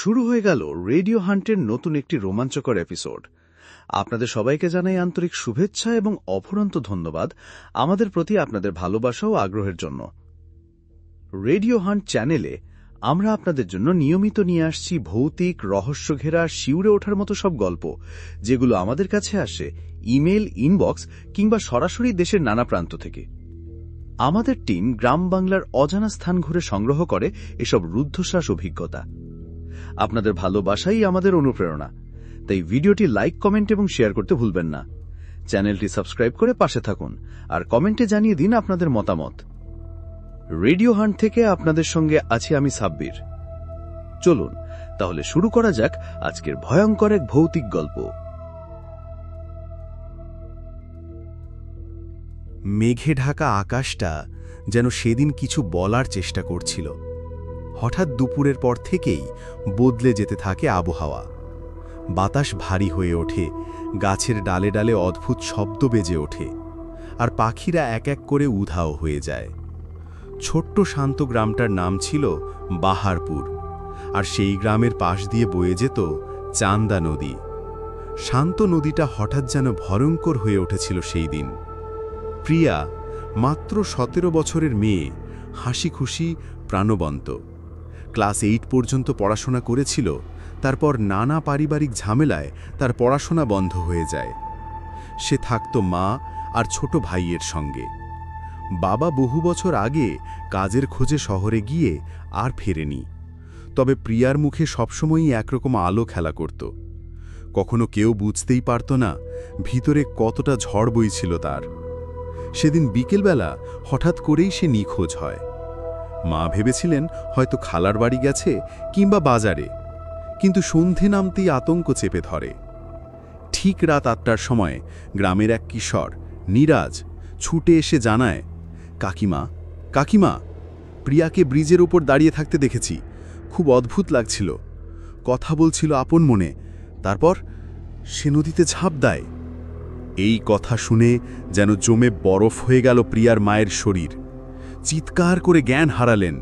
শুরু হয়ে গেল রেডিও হান্টের নতুন একটি রোমাঞ্চকর এপিসোড। আপনাদের সবাইকে জানাই আন্তরিক শুভেচ্ছা এবং অফুরন্ত ধন্যবাদ আমাদের প্রতি আপনাদের ভালোবাসা ও আগ্রহের জন্য। রেডিও হান্ট চ্যানেলে আমরা আপনাদের জন্য নিয়মিত নিয়ে আসছি ভৌতিক, রহস্যঘেরা, শিউরে ওঠার মতো সব গল্প, যেগুলো আমাদের কাছে আসে ইমেল, ইনবক্স কিংবা সরাসরি দেশের নানা প্রান্ত থেকে। আমাদের টিম গ্রাম বাংলার অজানা স্থান ঘুরে সংগ্রহ করে এসব রুদ্ধশ্বাস অভিজ্ঞতা। আপনাদের ভালোবাসাই আমাদের অনুপ্রেরণা, তাই ভিডিওটি লাইক, কমেন্ট এবং শেয়ার করতে ভুলবেন না। চ্যানেলটি সাবস্ক্রাইব করে পাশে থাকুন আর কমেন্টে জানিয়ে দিন আপনাদের মতামত। রেডিও হান্ট থেকে আপনাদের সঙ্গে আছি আমি সাব্বির। চলুন তাহলে শুরু করা যাক আজকের ভয়ঙ্কর এক ভৌতিক গল্প। মেঘে ঢাকা আকাশটা যেন সেদিন কিছু বলার চেষ্টা করছিল। হঠাৎ দুপুরের পর থেকেই বদলে যেতে থাকে আবহাওয়া। বাতাস ভারী হয়ে ওঠে, গাছের ডালে ডালে অদ্ভুত শব্দ বেজে ওঠে, আর পাখিরা এক এক করে উধাও হয়ে যায়। ছোট্ট শান্ত গ্রামটার নাম ছিল বাহারপুর, আর সেই গ্রামের পাশ দিয়ে বয়ে যেত চান্দা নদী। শান্ত নদীটা হঠাৎ যেন ভয়ঙ্কর হয়ে উঠেছিল সেই দিন। প্রিয়া মাত্র 17 বছরের মেয়ে, হাসি খুশি, প্রাণবন্ত। ক্লাস 8 পর্যন্ত পড়াশোনা করেছিল, তারপর নানা পারিবারিক ঝামেলায় তার পড়াশোনা বন্ধ হয়ে যায়। সে থাকত মা আর ছোট ভাইয়ের সঙ্গে। বাবা বহু বছর আগে কাজের খোঁজে শহরে গিয়ে আর ফেরেনি, তবে প্রিয়ার মুখে সবসময়ই একরকম আলো খেলা করত। কখনো কেউ বুঝতেই পারত না ভিতরে কতটা ঝড় বইছিল তার। সেদিন বিকেলবেলা হঠাৎ করেই সে নিখোঁজ হয়। মা ভেবেছিলেন হয়তো খালার বাড়ি গেছে কিংবা বাজারে, কিন্তু সন্ধে নামতেই আতঙ্ক চেপে ধরে। ঠিক রাত 8টার সময় গ্রামের এক কিশোর নীরাজ ছুটে এসে জানায়, কাকিমা, কাকিমা, প্রিয়াকে ব্রিজের উপর দাঁড়িয়ে থাকতে দেখেছি। খুব অদ্ভুত লাগছিল, কথা বলছিল আপন মনে, তারপর সে নদীতে ঝাঁপ দেয়। এই কথা শুনে যেন জমে বরফ হয়ে গেল প্রিয়ার মায়ের শরীর। চিৎকার করে জ্ঞান হারালেন।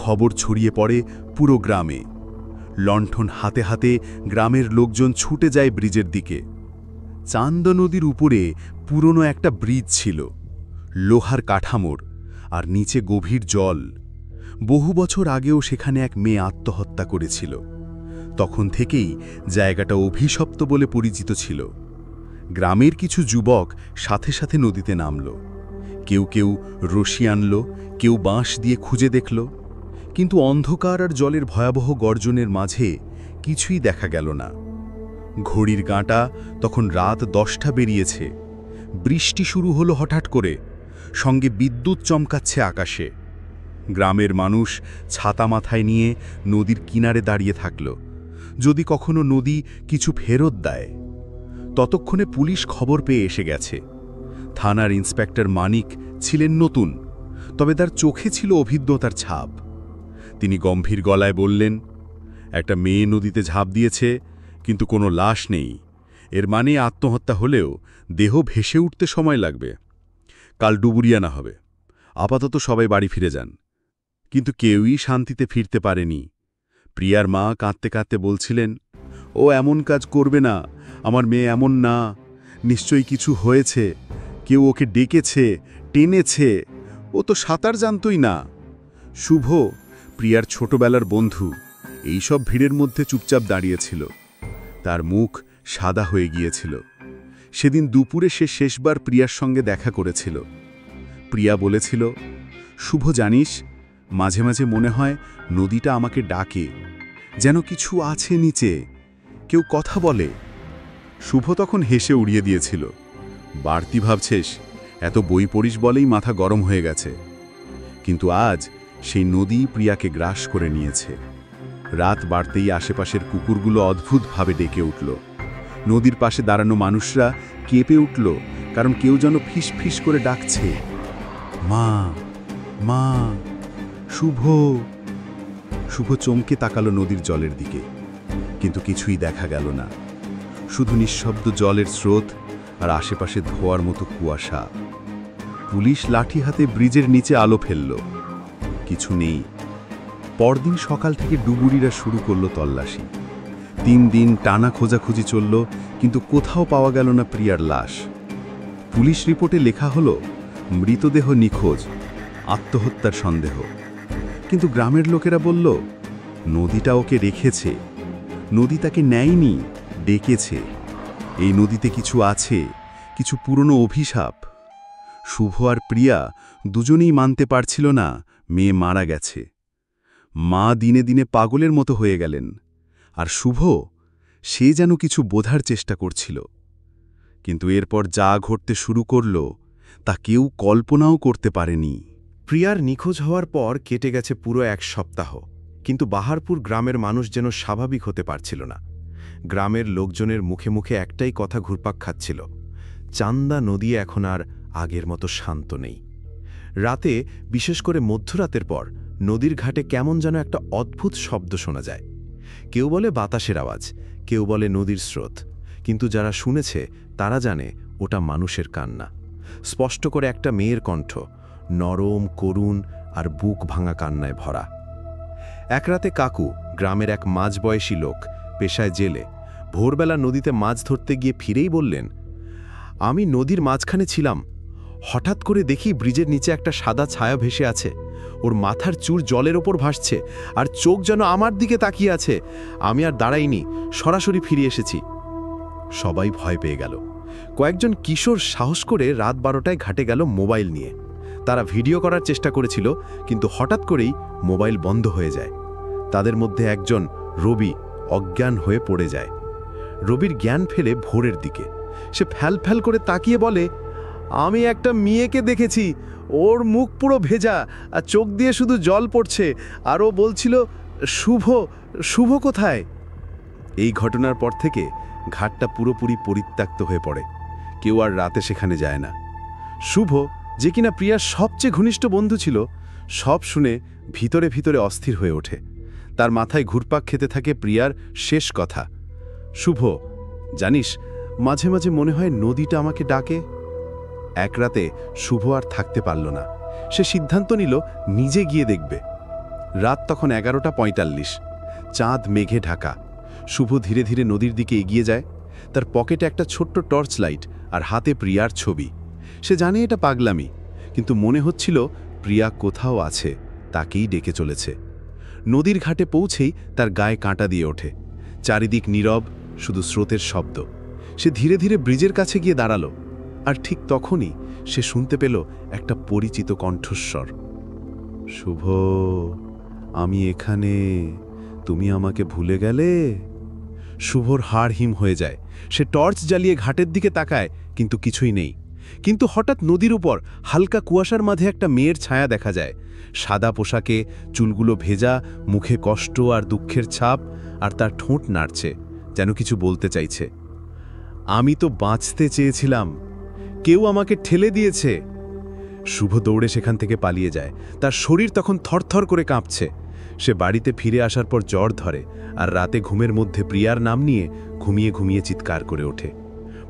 খবর ছড়িয়ে পড়ে পুরো গ্রামে। লণ্ঠন হাতে হাতে গ্রামের লোকজন ছুটে যায় ব্রিজের দিকে। চান্দা নদীর উপরে পুরনো একটা ব্রিজ ছিল, লোহার কাঠামোর, আর নিচে গভীর জল। বহু বছর আগেও সেখানে এক মেয়ে আত্মহত্যা করেছিল। তখন থেকেই জায়গাটা অভিশপ্ত বলে পরিচিত ছিল। গ্রামের কিছু যুবক সাথে সাথে নদীতে নামল। কেউ কেউ রশি আনল, কেউ বাঁশ দিয়ে খুঁজে দেখল, কিন্তু অন্ধকার আর জলের ভয়াবহ গর্জনের মাঝে কিছুই দেখা গেল না। ঘড়ির কাঁটা তখন রাত 10টা বেরিয়েছে। বৃষ্টি শুরু হলো হঠাৎ করে, সঙ্গে বিদ্যুৎ চমকাচ্ছে আকাশে। গ্রামের মানুষ ছাতা মাথায় নিয়ে নদীর কিনারে দাঁড়িয়ে থাকল, যদি কখনো নদী কিছু ফেরত দেয়। ততক্ষণে পুলিশ খবর পেয়ে এসে গেছে। থানার ইন্সপেক্টর মানিক ছিলেন নতুন, তবে তার চোখে ছিল অভিজ্ঞতার ছাপ। তিনি গম্ভীর গলায় বললেন, একটা মেয়ে নদীতে ঝাঁপ দিয়েছে, কিন্তু কোনো লাশ নেই। এর মানে আত্মহত্যা হলেও দেহ ভেসে উঠতে সময় লাগবে। কাল ডুবুরিয়ানা হবে। আপাতত সবাই বাড়ি ফিরে যান। কিন্তু কেউই শান্তিতে ফিরতে পারেনি। প্রিয়ার মা কাঁদতে কাঁদতে বলছিলেন, ও এমন কাজ করবে না, আমার মেয়ে এমন না, নিশ্চয়ই কিছু হয়েছে, কেউ ওকে ডেকেছে, টেনেছে, ও তো সাঁতার জানতই না। শুভ, প্রিয়ার ছোটবেলার বন্ধু, এইসব ভিড়ের মধ্যে চুপচাপ দাঁড়িয়েছিল। তার মুখ সাদা হয়ে গিয়েছিল। সেদিন দুপুরে সে শেষবার প্রিয়ার সঙ্গে দেখা করেছিল। প্রিয়া বলেছিল, শুভ জানিস, মাঝে মাঝে মনে হয় নদীটা আমাকে ডাকে, যেন কিছু আছে নিচে, কেউ কথা বলে। শুভ তখন হেসে উড়িয়ে দিয়েছিল, বাড়তি ভাবছিস, এত বই পড়িস বলেই মাথা গরম হয়ে গেছে। কিন্তু আজ সেই নদী প্রিয়াকে গ্রাস করে নিয়েছে। রাত বাড়তেই আশেপাশের কুকুরগুলো অদ্ভুতভাবে ডেকে উঠল। নদীর পাশে দাঁড়ানো মানুষরা কেঁপে উঠল, কারণ কেউ যেন ফিস ফিস করে ডাকছে, মা, মা, শুভ। শুভ চমকে তাকালো নদীর জলের দিকে, কিন্তু কিছুই দেখা গেল না। শুধু নিঃশব্দ জলের স্রোত আর আশেপাশে ধোয়ার মতো কুয়াশা। পুলিশ লাঠি হাতে ব্রিজের নিচে আলো ফেলল, কিছু নেই। পরদিন সকাল থেকে ডুবুরিরা শুরু করলো তল্লাশি। 3 দিন টানা খোঁজাখুঁজি চলল, কিন্তু কোথাও পাওয়া গেল না প্রিয়ার লাশ। পুলিশ রিপোর্টে লেখা হলো মৃতদেহ নিখোঁজ, আত্মহত্যার সন্দেহ। কিন্তু গ্রামের লোকেরা বলল নদীটা ওকে রেখেছে, নদী তাকে নেয়নি, ডেকেছে। এই নদীতে কিছু আছে, কিছু পুরনো অভিশাপ। শুভ আর প্রিয়া দুজনেই মানতে পারছিল না মেয়ে মারা গেছে। মা দিনে দিনে পাগলের মতো হয়ে গেলেন, আর শুভ সে যেন কিছু বোঝার চেষ্টা করছিল। কিন্তু এরপর যা ঘটতে শুরু করল তা কেউ কল্পনাও করতে পারেনি। প্রিয়ার নিখোঁজ হওয়ার পর কেটে গেছে পুরো 1 সপ্তাহ, কিন্তু বাহারপুর গ্রামের মানুষ যেন স্বাভাবিক হতে পারছিল না। গ্রামের লোকজনের মুখে মুখে একটাই কথা ঘুরপাক খাচ্ছিল, চান্দা নদী এখন আর আগের মতো শান্ত নেই। রাতে, বিশেষ করে মধ্যরাতের পর, নদীর ঘাটে কেমন যেন একটা অদ্ভুত শব্দ শোনা যায়। কেউ বলে বাতাসের আওয়াজ, কেউ বলে নদীর স্রোত, কিন্তু যারা শুনেছে তারা জানে ওটা মানুষের কান্না। স্পষ্ট করে একটা মেয়ের কণ্ঠ, নরম, করুণ আর বুক ভাঙা কান্নায় ভরা। এক রাতে কাকু, গ্রামের এক মাঝবয়সী লোক, পেশায় জেলে, ভোরবেলা নদীতে মাছ ধরতে গিয়ে ফিরেই বললেন, আমি নদীর মাঝখানে ছিলাম, হঠাৎ করে দেখি ব্রিজের নিচে একটা সাদা ছায়া ভেসে আছে। ওর মাথার চুল জলের ওপর ভাসছে, আর চোখ যেন আমার দিকে তাকিয়ে আছে। আমি আর দাঁড়াইনি, সরাসরি ফিরে এসেছি। সবাই ভয় পেয়ে গেল। কয়েকজন কিশোর সাহস করে রাত 12টায় ঘাটে গেল মোবাইল নিয়ে। তারা ভিডিও করার চেষ্টা করেছিল, কিন্তু হঠাৎ করেই মোবাইল বন্ধ হয়ে যায়। তাদের মধ্যে একজন, রবি, অজ্ঞান হয়ে পড়ে যায়। রবির জ্ঞান ফেলে ভোরের দিকে। সে ফ্যাল করে তাকিয়ে বলে, আমি একটা মেয়েকে দেখেছি, ওর মুখ পুরো ভেজা আর চোখ দিয়ে শুধু জল পড়ছে, আর ও বলছিল, শুভ, শুভ কোথায়? এই ঘটনার পর থেকে ঘাটটা পুরোপুরি পরিত্যক্ত হয়ে পড়ে। কেউ আর রাতে সেখানে যায় না। শুভ, যে কিনা প্রিয়ার সবচেয়ে ঘনিষ্ঠ বন্ধু ছিল, সব শুনে ভিতরে ভিতরে অস্থির হয়ে ওঠে। তার মাথায় ঘুরপাক খেতে থাকে প্রিয়ার শেষ কথা, শুভ, জানিস, মাঝে মাঝে মনে হয় নদীটা আমাকে ডাকে। এক রাতে শুভ আর থাকতে পারল না। সে সিদ্ধান্ত নিল নিজে গিয়ে দেখবে। রাত তখন 11:45। চাঁদ মেঘে ঢাকা। শুভ ধীরে ধীরে নদীর দিকে এগিয়ে যায়। তার পকেটে একটা ছোট্ট টর্চ লাইট আর হাতে প্রিয়ার ছবি। সে জানে এটা পাগলামি, কিন্তু মনে হচ্ছিল প্রিয়া কোথাও আছে, তাকেই ডেকে চলেছে। নদীর ঘাটে পৌঁছেই তার গায়ে কাঁটা দিয়ে ওঠে। চারিদিক নীরব, শুধু স্রোতের শব্দ। সে ধীরে ধীরে ব্রিজের কাছে গিয়ে দাঁড়ালো, আর ঠিক তখনই সে শুনতে পেল একটা পরিচিত কণ্ঠস্বর, শুভ, আমি এখানে, তুমি আমাকে ভুলে গেলে? শুভর হাড় হিম হয়ে যায়। সে টর্চ জ্বালিয়ে ঘাটের দিকে তাকায়, কিন্তু কিছুই নেই। কিন্তু হঠাৎ নদীর উপর হালকা কুয়াশার মাঝে একটা মেয়ের ছায়া দেখা যায়। সাদা পোশাকে, চুলগুলো ভেজা, মুখে কষ্ট আর দুঃখের ছাপ, আর তার ঠোঁট নাড়ছে, যেন কিছু বলতে চাইছে। আমি তো বাঁচতে চেয়েছিলাম, কেউ আমাকে ঠেলে দিয়েছে। শুভ দৌড়ে সেখান থেকে পালিয়ে যায়। তার শরীর তখন থরথর করে কাঁপছে। সে বাড়িতে ফিরে আসার পর জ্বর ধরে, আর রাতে ঘুমের মধ্যে প্রিয়ার নাম নিয়ে ঘুমিয়ে ঘুমিয়ে চিৎকার করে ওঠে।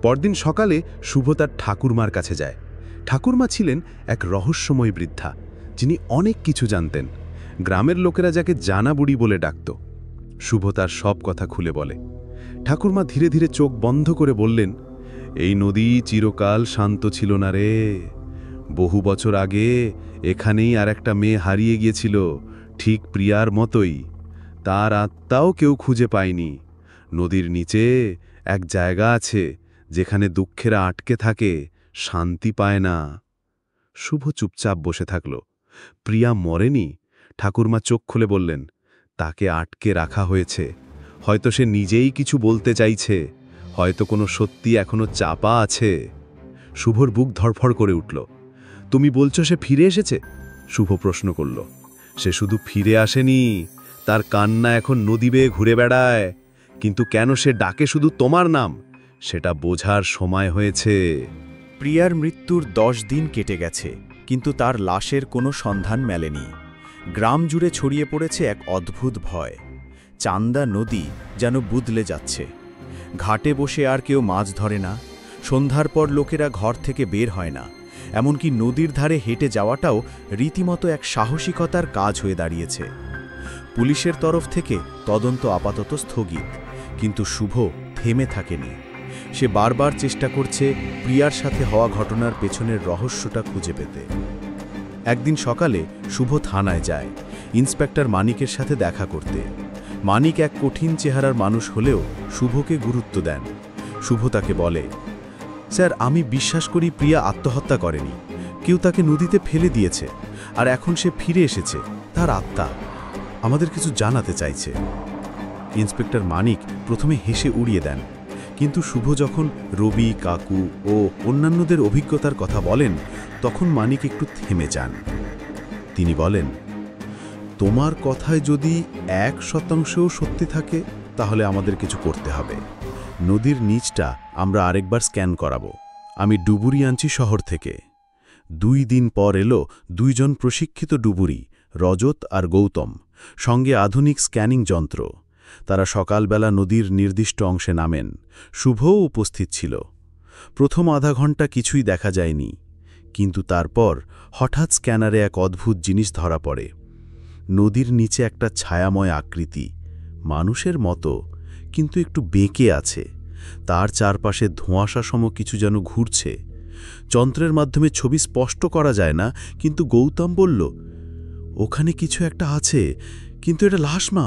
পরদিন সকালে শুভ তার ঠাকুরমার কাছে যায়। ঠাকুরমা ছিলেন এক রহস্যময় বৃদ্ধা, যিনি অনেক কিছু জানতেন। গ্রামের লোকেরা যাকে জানা বুড়ি বলে ডাকত। শুভ তার সব কথা খুলে বলে। ঠাকুরমা ধীরে ধীরে চোখ বন্ধ করে বললেন, এই নদী চিরকাল শান্ত ছিল না রে। বহু বছর আগে এখানেই আর একটা মেয়ে হারিয়ে গিয়েছিল, ঠিক প্রিয়ার মতোই। তার আত্মাও কেউ খুঁজে পায়নি। নদীর নিচে এক জায়গা আছে, যেখানে দুঃখেরা আটকে থাকে, শান্তি পায় না। শুভ চুপচাপ বসে থাকল। প্রিয়া মরেনি। ঠাকুরমা চোখ খুলে বললেন, তাকে আটকে রাখা হয়েছে। হয়তো সে নিজেই কিছু বলতে চাইছে, হয়তো কোনো সত্যি এখনো চাপা আছে। শুভর বুক ধড়ফড় করে উঠল। তুমি বলছো সে ফিরে এসেছে? শুভ প্রশ্ন করল। সে শুধু ফিরে আসেনি, তার কান্না এখন নদী বেয়ে ঘুরে বেড়ায়। কিন্তু কেন সে ডাকে শুধু তোমার নাম, সেটা বোঝার সময় হয়েছে। প্রিয়ার মৃত্যুর 10 দিন কেটে গেছে, কিন্তু তার লাশের কোনো সন্ধান মেলেনি। গ্রাম জুড়ে ছড়িয়ে পড়েছে এক অদ্ভুত ভয়। চান্দা নদী যেন বদলে যাচ্ছে। ঘাটে বসে আর কেউ মাছ ধরে না। সন্ধ্যার পর লোকেরা ঘর থেকে বের হয় না। এমনকি নদীর ধারে হেঁটে যাওয়াটাও রীতিমতো এক সাহসিকতার কাজ হয়ে দাঁড়িয়েছে। পুলিশের তরফ থেকে তদন্ত আপাতত স্থগিত, কিন্তু শুভ থেমে থাকেনি। সে বারবার চেষ্টা করছে প্রিয়ার সাথে হওয়া ঘটনার পেছনের রহস্যটা খুঁজে পেতে। একদিন সকালে শুভ থানায় যায় ইন্সপেক্টর মানিকের সাথে দেখা করতে। মানিক এক কঠিন চেহারার মানুষ হলেও শুভকে গুরুত্ব দেন। শুভ তাকে বলে, স্যার, আমি বিশ্বাস করি প্রিয়া আত্মহত্যা করেনি, কেউ তাকে নদীতে ফেলে দিয়েছে, আর এখন সে ফিরে এসেছে, তার আত্মা আমাদের কিছু জানাতে চাইছে। ইন্সপেক্টর মানিক প্রথমে হেসে উড়িয়ে দেন, কিন্তু শুভ যখন রবি, কাকু ও অন্যান্যদের অভিজ্ঞতার কথা বলেন তখন মানিক একটু থেমে যান। তিনি বলেন, তোমার কথায় যদি 1% সত্যি থাকে তাহলে আমাদের কিছু করতে হবে। নদীর নিচটা আমরা আরেকবার স্ক্যান করাবো। আমি ডুবুরি আনছি শহর থেকে। 2 দিন পর এলো 2 জন প্রশিক্ষিত ডুবুরি, রজত আর গৌতম, সঙ্গে আধুনিক স্ক্যানিং যন্ত্র। তারা সকালবেলা নদীর নির্দিষ্ট অংশে নামেন। শুভও উপস্থিত ছিল। প্রথম আধা ঘন্টা কিছুই দেখা যায়নি, কিন্তু তারপর হঠাৎ স্ক্যানারে এক অদ্ভুত জিনিস ধরা পড়ে। নদীর নিচে একটা ছায়াময় আকৃতি, মানুষের মতো কিন্তু একটু বেঁকে আছে। তার চারপাশে ধোঁয়াশাসম কিছু যেন ঘুরছে। যন্ত্রের মাধ্যমে ছবি স্পষ্ট করা যায় না, কিন্তু গৌতম বলল, ওখানে কিছু একটা আছে, কিন্তু এটা লাশ না,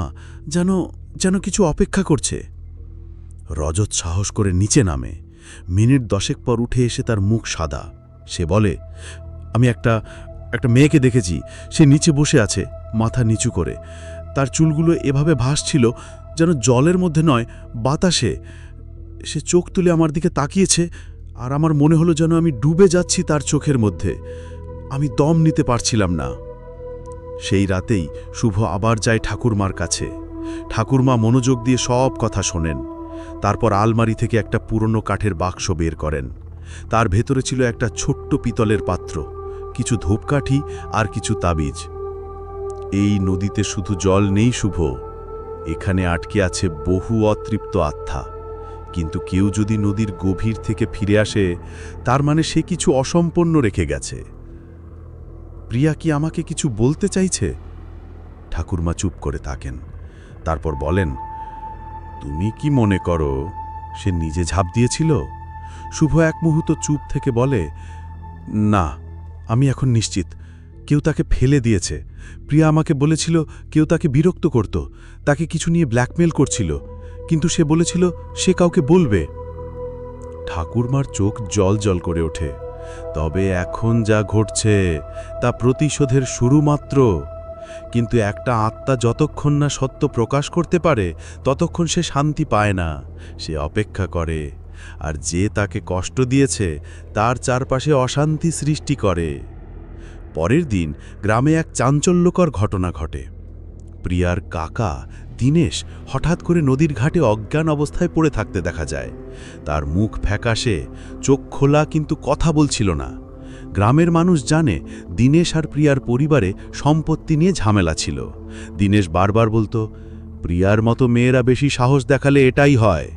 যেন কিছু অপেক্ষা করছে। রজত সাহস করে নিচে নামে। মিনিট 10 পর উঠে এসে তার মুখ সাদা। সে বলে, আমি একটা মেয়েকে দেখেছি, সে নিচে বসে আছে, মাথা নিচু করে। তার চুলগুলো এভাবে ভাসছিল যেন জলের মধ্যে নয়, বাতাসে। সে চোখ তুলে আমার দিকে তাকিয়েছে, আর আমার মনে হলো যেন আমি ডুবে যাচ্ছি তার চোখের মধ্যে। আমি দম নিতে পারছিলাম না। সেই রাতেই শুভ আবার যায় ঠাকুরমার কাছে। ঠাকুরমা মনোযোগ দিয়ে সব কথা শোনেন। তারপর আলমারি থেকে একটা পুরনো কাঠের বাক্স বের করেন। তার ভেতরে ছিল একটা ছোট্ট পিতলের পাত্র, কিছু ধূপকাঠি আর কিছু তাবিজ। এই নদীতে শুধু জল নেই শুভ, এখানে আটকে আছে বহু অতৃপ্ত আত্মা। কিন্তু কেউ যদি নদীর গভীর থেকে ফিরে আসে, তার মানে সে কিছু অসম্পন্ন রেখে গেছে। প্রিয়া কি আমাকে কিছু বলতে চাইছে? ঠাকুরমা চুপ করে থাকেন। তারপর বলেন, তুমি কি মনে করো সে নিজে ঝাঁপ দিয়েছিল? শুভ এক মুহূর্ত চুপ থেকে বলে, না, আমি এখন নিশ্চিত কেউ তাকে ফেলে দিয়েছে। প্রিয়া আমাকে বলেছিল কেউ তাকে বিরক্ত করত, তাকে কিছু নিয়ে ব্ল্যাকমেল করছিল, কিন্তু সে বলেছিল সে কাউকে বলবে। ঠাকুরমার চোখ জল করে ওঠে। তবে এখন যা ঘটছে তা প্রতিশোধের শুরু মাত্র। কিন্তু একটা আত্মা যতক্ষণ না সত্য প্রকাশ করতে পারে ততক্ষণ সে শান্তি পায় না। সে অপেক্ষা করে, আর যে তাকে কষ্ট দিয়েছে তার চারপাশে অশান্তি সৃষ্টি করে। পরের দিন গ্রামে এক চাঞ্চল্যকর ঘটনা ঘটে। প্রিয়ার কাকা দীনেশ হঠাৎ করে নদীর ঘাটে অজ্ঞান অবস্থায় পড়ে থাকতে দেখা যায়। তার মুখ ফ্যাকাশে, চোখ খোলা, কিন্তু কথা বলছিল না। গ্রামের মানুষ জানে দীনেশ আর প্রিয়ার পরিবারে সম্পত্তি নিয়ে ঝামেলা ছিল। দীনেশ বারবার বলতো, প্রিয়ার মতো মেয়েরা বেশি সাহস দেখালে এটাই হয়।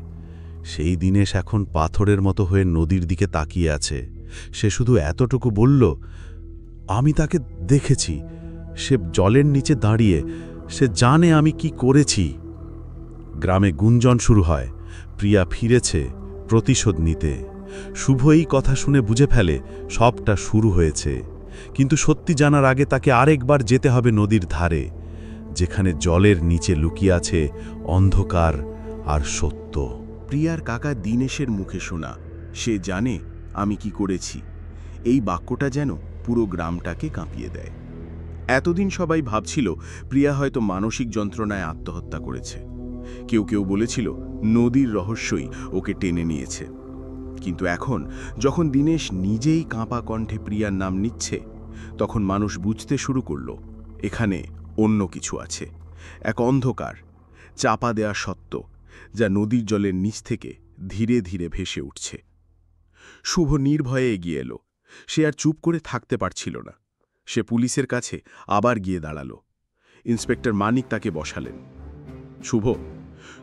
সেই দীনেশ এখন পাথরের মতো হয়ে নদীর দিকে তাকিয়ে আছে। সে শুধু এতটুকু বলল, আমি তাকে দেখেছি, সে জলের নিচে দাঁড়িয়ে, সে জানে আমি কি করেছি। গ্রামে গুঞ্জন শুরু হয়, প্রিয়া ফিরেছে প্রতিশোধ নিতে। শুভ এই কথা শুনে বুঝে ফেলে সবটা শুরু হয়েছে, কিন্তু সত্যি জানার আগে তাকে আরেকবার যেতে হবে নদীর ধারে, যেখানে জলের নিচে লুকিয়ে আছে অন্ধকার আর সত্য। প্রিয়ার কাকা দীনেশের মুখে শোনা, সে জানে আমি কি করেছি, এই বাক্যটা যেন পুরো গ্রামটাকে কাঁপিয়ে দেয়। এতদিন সবাই ভাবছিল প্রিয়া হয়তো মানসিক যন্ত্রণায় আত্মহত্যা করেছে। কেউ কেউ বলেছিল নদীর রহস্যই ওকে টেনে নিয়েছে। কিন্তু এখন যখন দীনেশ নিজেই কাঁপা কণ্ঠে প্রিয়ার নাম নিচ্ছে, তখন মানুষ বুঝতে শুরু করল এখানে অন্য কিছু আছে, এক অন্ধকার, চাপা দেয়া সত্য, যা নদীর জলের নিচ থেকে ধীরে ধীরে ভেসে উঠছে। শুভ নির্ভয়ে এগিয়ে এলো। সে আর চুপ করে থাকতে পারছিল না। সে পুলিশের কাছে আবার গিয়ে দাঁড়াল। ইন্সপেক্টর মানিক তাকে বসালেন। শুভ,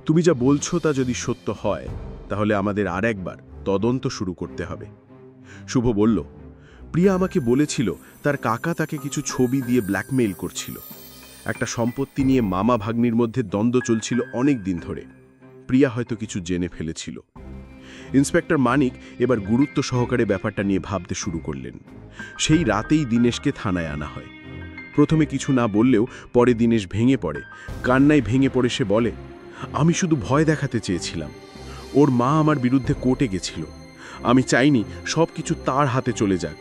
তুমি যা বলছো তা যদি সত্য হয় তাহলে আমাদের আর একবার তদন্ত শুরু করতে হবে। শুভ বলল, প্রিয়া আমাকে বলেছিল তার কাকা তাকে কিছু ছবি দিয়ে ব্ল্যাকমেইল করছিল। একটা সম্পত্তি নিয়ে মামা ভাগ্নির মধ্যে দ্বন্দ্ব চলছিল অনেক দিন ধরে। প্রিয়া হয়তো কিছু জেনে ফেলেছিল। ইন্সপেক্টর মানিক এবার গুরুত্ব সহকারে ব্যাপারটা নিয়ে ভাবতে শুরু করলেন। সেই রাতেই দীনেশকে থানায় আনা হয়। প্রথমে কিছু না বললেও পরে দীনেশ ভেঙে পড়ে, কান্নায় ভেঙে পড়ে সে বলে, আমি শুধু ভয় দেখাতে চেয়েছিলাম। ওর মা আমার বিরুদ্ধে কোর্টে গেছিল। আমি চাইনি সব কিছু তার হাতে চলে যাক,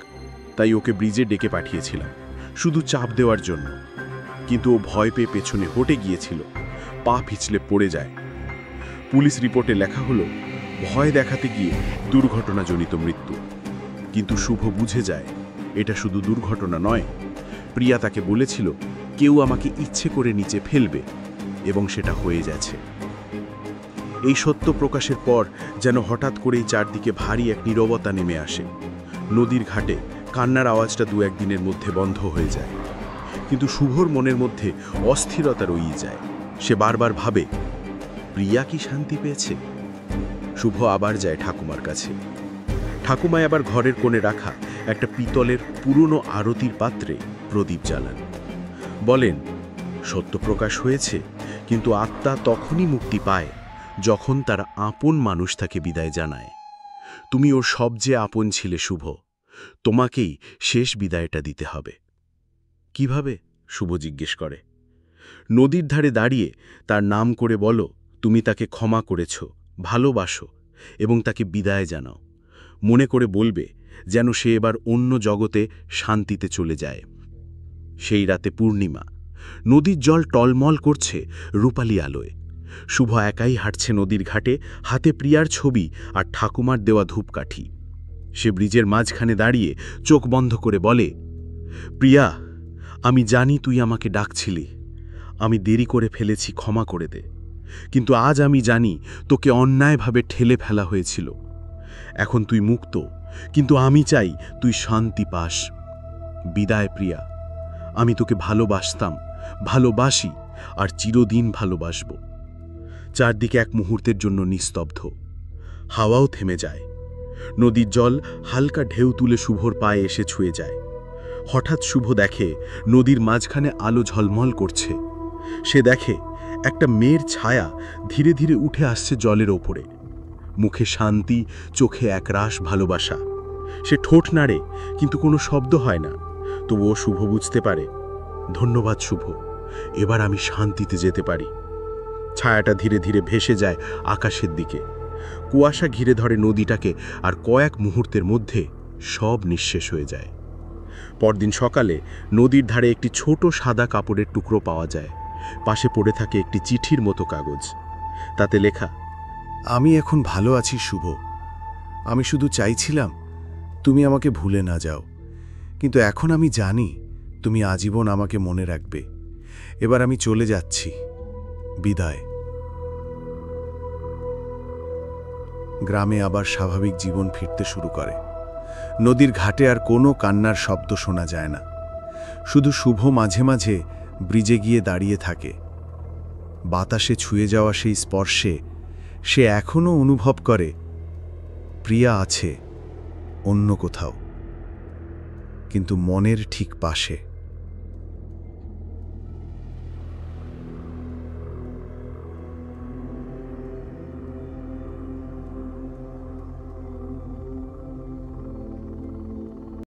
তাই ওকে ব্রিজে ডেকে পাঠিয়েছিলাম শুধু চাপ দেওয়ার জন্য। কিন্তু ও ভয় পেয়ে পেছনে হটে গিয়েছিল, পা পিছলে পড়ে যায়। পুলিশ রিপোর্টে লেখা হলো ভয় দেখাতে গিয়ে দুর্ঘটনাজনিত মৃত্যু। কিন্তু শুভ বুঝে যায় এটা শুধু দুর্ঘটনা নয়, প্রিয়া তাকে বলেছিল কেউ আমাকে ইচ্ছে করে নিচে ফেলবে, এবং সেটা হয়ে যাচ্ছে। এই সত্য প্রকাশের পর যেন হঠাৎ করেই চারদিকে ভারী এক নীরবতা নেমে আসে। নদীর ঘাটে কান্নার আওয়াজটা 2-1 দিনের মধ্যে বন্ধ হয়ে যায়। কিন্তু শুভর মনের মধ্যে অস্থিরতা রয়েই যায়। সে বারবার ভাবে, প্রিয়া কি শান্তি পেয়েছে? শুভ আবার যায় ঠাকুমার কাছে। ঠাকুমায় আবার ঘরের কোণে রাখা একটা পিতলের পুরনো আরতির পাত্রে প্রদীপ জ্বালান। বলেন, সত্য প্রকাশ হয়েছে, কিন্তু আত্মা তখনই মুক্তি পায় যখন তার আপন মানুষ তাকে বিদায় জানায়। তুমি ওর সবচেয়ে আপন ছিলে শুভ, তোমাকেই শেষ বিদায়টা দিতে হবে। কিভাবে? শুভ জিজ্ঞেস করে। নদীর ধারে দাঁড়িয়ে তার নাম করে বলো তুমি তাকে ক্ষমা করেছ, ভালোবাসো এবং তাকে বিদায় জানাও। মনে করে বলবে যেন সে এবার অন্য জগতে শান্তিতে চলে যায়। সেই রাতে পূর্ণিমা, নদীর জল টলমল করছে রূপালী আলোয়। শুভ একাই হাঁটছে নদীর ঘাটে, হাতে প্রিয়ার ছবি আর ঠাকুমার দেওয়া ধূপকাঠি। সে ব্রিজের মাঝখানে দাঁড়িয়ে চোখ বন্ধ করে বলে, প্রিয়া, আমি জানি তুই আমাকে ডাকছিলি। আমি দেরি করে ফেলেছি, ক্ষমা করে দে। কিন্তু আজ আমি জানি তোকে অন্যায়ভাবে ঠেলে ফেলা হয়েছিল। এখন তুই মুক্ত, কিন্তু আমি চাই তুই শান্তি পাস। বিদায় প্রিয়া, আমি তোকে ভালোবাসতাম, ভালোবাসি আর চিরদিন ভালোবাসব। চারদিকে এক মুহূর্তের জন্য নিস্তব্ধ। হাওয়াও থেমে যায়। নদীর জল হালকা ঢেউ তুলে শুভর পায়ে এসে ছুঁয়ে যায়। হঠাৎ শুভ দেখে নদীর মাঝখানে আলো ঝলমল করছে। সে দেখে একটা মেয়ের ছায়া ধীরে ধীরে উঠে আসছে জলের ওপরে। মুখে শান্তি, চোখে একরাশ ভালোবাসা। সে ঠোঁট নাড়ে, কিন্তু কোনো শব্দ হয় না। তবুও শুভ বুঝতে পারে, ধন্যবাদ শুভ, এবার আমি শান্তিতে যেতে পারি। ছায়াটা ধীরে ধীরে ভেসে যায় আকাশের দিকে। কুয়াশা ঘিরে ধরে নদীটাকে, আর কয়েক মুহূর্তের মধ্যে সব নিঃশেষ হয়ে যায়। পরদিন সকালে নদীর ধারে একটি ছোট সাদা কাপড়ের টুকরো পাওয়া যায়। পাশে পড়ে থাকে একটি চিঠির মতো কাগজ। তাতে লেখা, আমি এখন ভালো আছি শুভ। আমি শুধু চাইছিলাম তুমি আমাকে ভুলে না যাও, কিন্তু এখন আমি জানি তুমি আজীবন আমাকে মনে রাখবে। এবার আমি চলে যাচ্ছি, বিদায়। গ্রামে আবার স্বাভাবিক জীবন ফিরতে শুরু করে। নদীর ঘাটে আর কোনো কান্নার শব্দ শোনা যায় না। শুধু শুভ মাঝে মাঝে ব্রিজে গিয়ে দাঁড়িয়ে থাকে। বাতাসে ছুঁয়ে যাওয়া সেই স্পর্শে সে এখনও অনুভব করে প্রিয়া আছে অন্য কোথাও, কিন্তু মনের ঠিক পাশে।